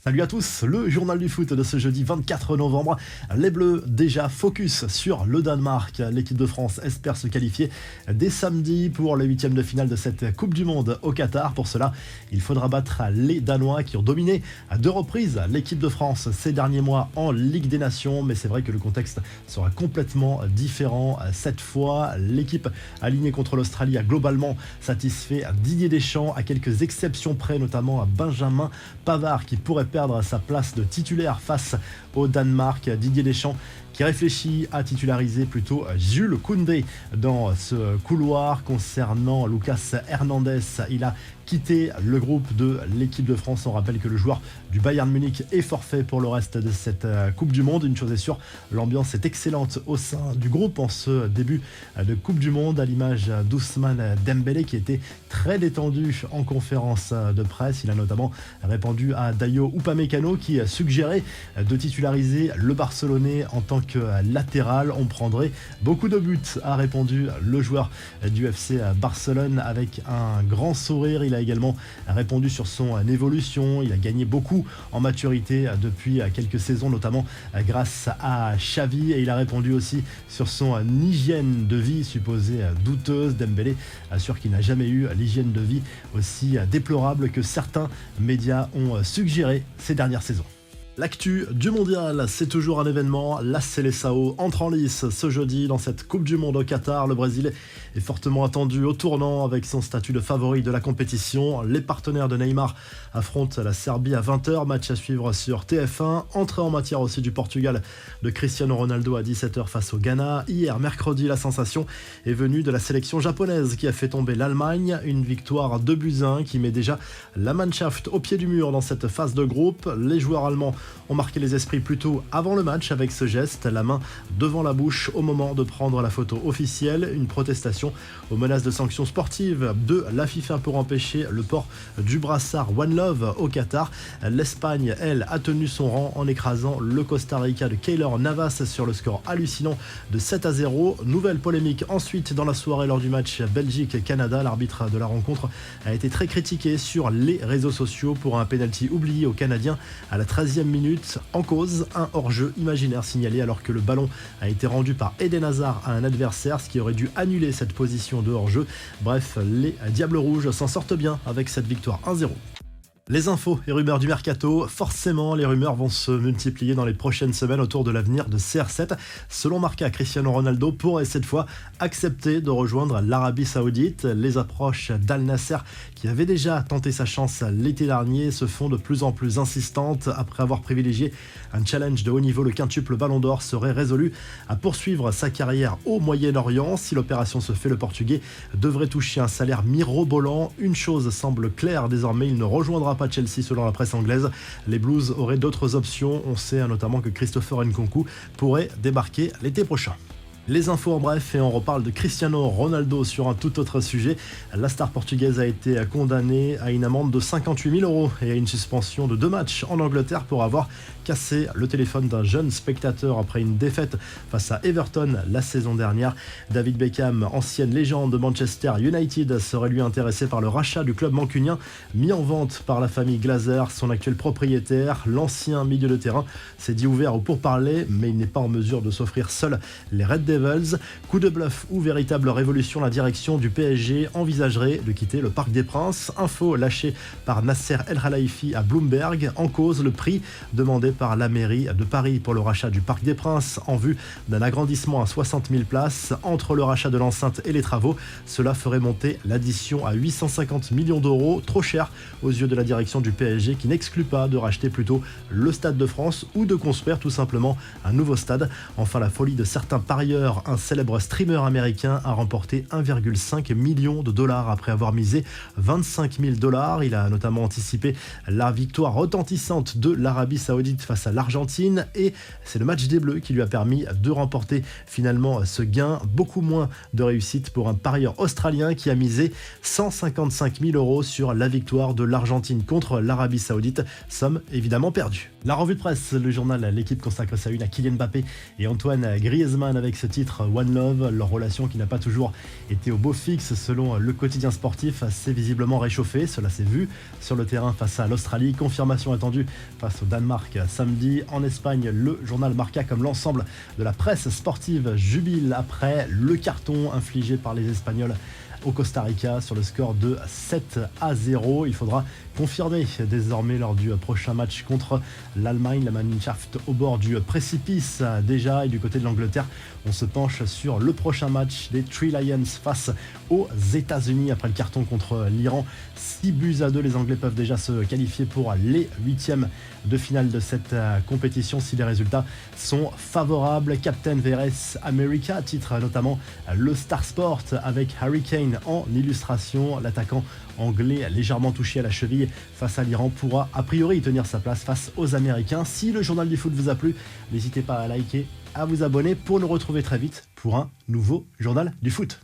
Salut à tous, le journal du foot de ce jeudi 24 novembre. Les Bleus déjà focus sur le Danemark. L'équipe de France espère se qualifier dès samedi pour les huitièmes de finale de cette Coupe du Monde au Qatar. Pour cela, il faudra battre les Danois qui ont dominé à deux reprises l'équipe de France ces derniers mois en Ligue des Nations. Mais c'est vrai que le contexte sera complètement différent cette fois. L'équipe alignée contre l'Australie a globalement satisfait Didier Deschamps à quelques exceptions près, notamment à Benjamin Pavard qui pourrait perdre sa place de titulaire face au Danemark. Didier Deschamps qui réfléchit à titulariser plutôt Jules Koundé dans ce couloir. Concernant Lucas Hernandez, il a quitté le groupe de l'équipe de France. On rappelle que le joueur du Bayern Munich est forfait pour le reste de cette Coupe du Monde. Une chose est sûre, l'ambiance est excellente au sein du groupe en ce début de Coupe du Monde, à l'image d'Ousmane Dembélé qui était très détendu en conférence de presse. Il a notamment répondu à Dayo Upamecano qui suggérait de titulariser le Barcelonais en tant que latéral. On prendrait beaucoup de buts, a répondu le joueur du FC Barcelone avec un grand sourire. Il a également répondu sur son évolution. Il a gagné beaucoup en maturité depuis quelques saisons, notamment grâce à Xavi, et il a répondu aussi sur son hygiène de vie supposée douteuse. Dembélé assure qu'il n'a jamais eu l'hygiène de vie aussi déplorable que certains médias ont suggéré ces dernières saisons. L'actu du mondial, c'est toujours un événement. La Seleção entre en lice ce jeudi dans cette Coupe du Monde au Qatar. Le Brésil est fortement attendu au tournant avec son statut de favori de la compétition. Les partenaires de Neymar affrontent la Serbie à 20h. Match à suivre sur TF1. Entrée en matière aussi du Portugal de Cristiano Ronaldo à 17h face au Ghana. Hier, mercredi, la sensation est venue de la sélection japonaise qui a fait tomber l'Allemagne. Une victoire 2-1 qui met déjà la Mannschaft au pied du mur dans cette phase de groupe. Les joueurs allemands ont marqué les esprits plus tôt avant le match avec ce geste, la main devant la bouche au moment de prendre la photo officielle. Une protestation aux menaces de sanctions sportives de la FIFA pour empêcher le port du brassard One Love au Qatar. L'Espagne, elle, a tenu son rang en écrasant le Costa Rica de Keylor Navas sur le score hallucinant de 7-0. Nouvelle polémique ensuite dans la soirée lors du match Belgique-Canada. L'arbitre de la rencontre a été très critiqué sur les réseaux sociaux pour un pénalty oublié aux Canadiens à la 13e minute. En cause, un hors-jeu imaginaire signalé alors que le ballon a été rendu par Eden Hazard à un adversaire, ce qui aurait dû annuler cette position de hors-jeu. Bref, les Diables Rouges s'en sortent bien avec cette victoire 1-0. Les infos et rumeurs du mercato, forcément les rumeurs vont se multiplier dans les prochaines semaines autour de l'avenir de CR7. Selon Marca, Cristiano Ronaldo pourrait cette fois accepter de rejoindre l'Arabie Saoudite. Les approches d'Al Nasser, qui avait déjà tenté sa chance l'été dernier, se font de plus en plus insistantes. Après avoir privilégié un challenge de haut niveau, le quintuple Ballon d'Or serait résolu à poursuivre sa carrière au Moyen-Orient. Si l'opération se fait, le Portugais devrait toucher un salaire mirobolant. Une chose semble claire désormais, il ne rejoindra pas Chelsea selon la presse anglaise. Les Blues auraient d'autres options. On sait notamment que Christopher Nkunku pourrait débarquer l'été prochain. Les infos en bref, et on reparle de Cristiano Ronaldo sur un tout autre sujet. La star portugaise a été condamnée à une amende de 58 000 € et à une suspension de 2 matchs en Angleterre pour avoir cassé le téléphone d'un jeune spectateur après une défaite face à Everton la saison dernière. David Beckham, ancienne légende de Manchester United, serait lui intéressé par le rachat du club mancunien mis en vente par la famille Glazer, son actuel propriétaire. L'ancien milieu de terrain s'est dit ouvert au pourparlers, mais il n'est pas en mesure de s'offrir seul les Red Devils. Coup de bluff ou véritable révolution, la direction du PSG envisagerait de quitter le Parc des Princes. Info lâchée par Nasser El Khelaifi à Bloomberg. En cause, le prix demandé par la mairie de Paris pour le rachat du Parc des Princes en vue d'un agrandissement à 60 000 places. Entre le rachat de l'enceinte et les travaux, cela ferait monter l'addition à 850 millions d'euros. Trop cher aux yeux de la direction du PSG qui n'exclut pas de racheter plutôt le Stade de France ou de construire tout simplement un nouveau stade. Enfin, la folie de certains parieurs. Un célèbre streamer américain a remporté 1,5 million de dollars après avoir misé 25 000 $. Il a notamment anticipé la victoire retentissante de l'Arabie Saoudite face à l'Argentine, et c'est le match des Bleus qui lui a permis de remporter finalement ce gain. Beaucoup moins de réussite pour un parieur australien qui a misé 155 000 € sur la victoire de l'Argentine contre l'Arabie Saoudite, somme évidemment perdue. La revue de presse, le journal L'équipe consacre sa une à Kylian Mbappé et Antoine Griezmann avec ce titre One Love. Leur relation qui n'a pas toujours été au beau fixe selon le quotidien sportif s'est visiblement réchauffée. Cela s'est vu sur le terrain face à l'Australie. Confirmation attendue face au Danemark samedi. En Espagne, le journal Marca comme l'ensemble de la presse sportive jubile après le carton infligé par les Espagnols au Costa Rica sur le score de 7-0. Il faudra confirmer désormais lors du prochain match contre l'Allemagne. La Mannschaft au bord du précipice déjà. Et du côté de l'Angleterre, on se penche sur le prochain match des Three Lions face aux États-Unis après le carton contre l'Iran. 6-2. Les Anglais peuvent déjà se qualifier pour les huitièmes de finale de cette compétition si les résultats sont favorables. Captain VRS America titre notamment le Star Sport avec Harry Kane en illustration. L'attaquant anglais légèrement touché à la cheville face à l'Iran pourra a priori tenir sa place face aux Américains. Si le journal du foot vous a plu, n'hésitez pas à liker, à vous abonner pour nous retrouver très vite pour un nouveau journal du foot.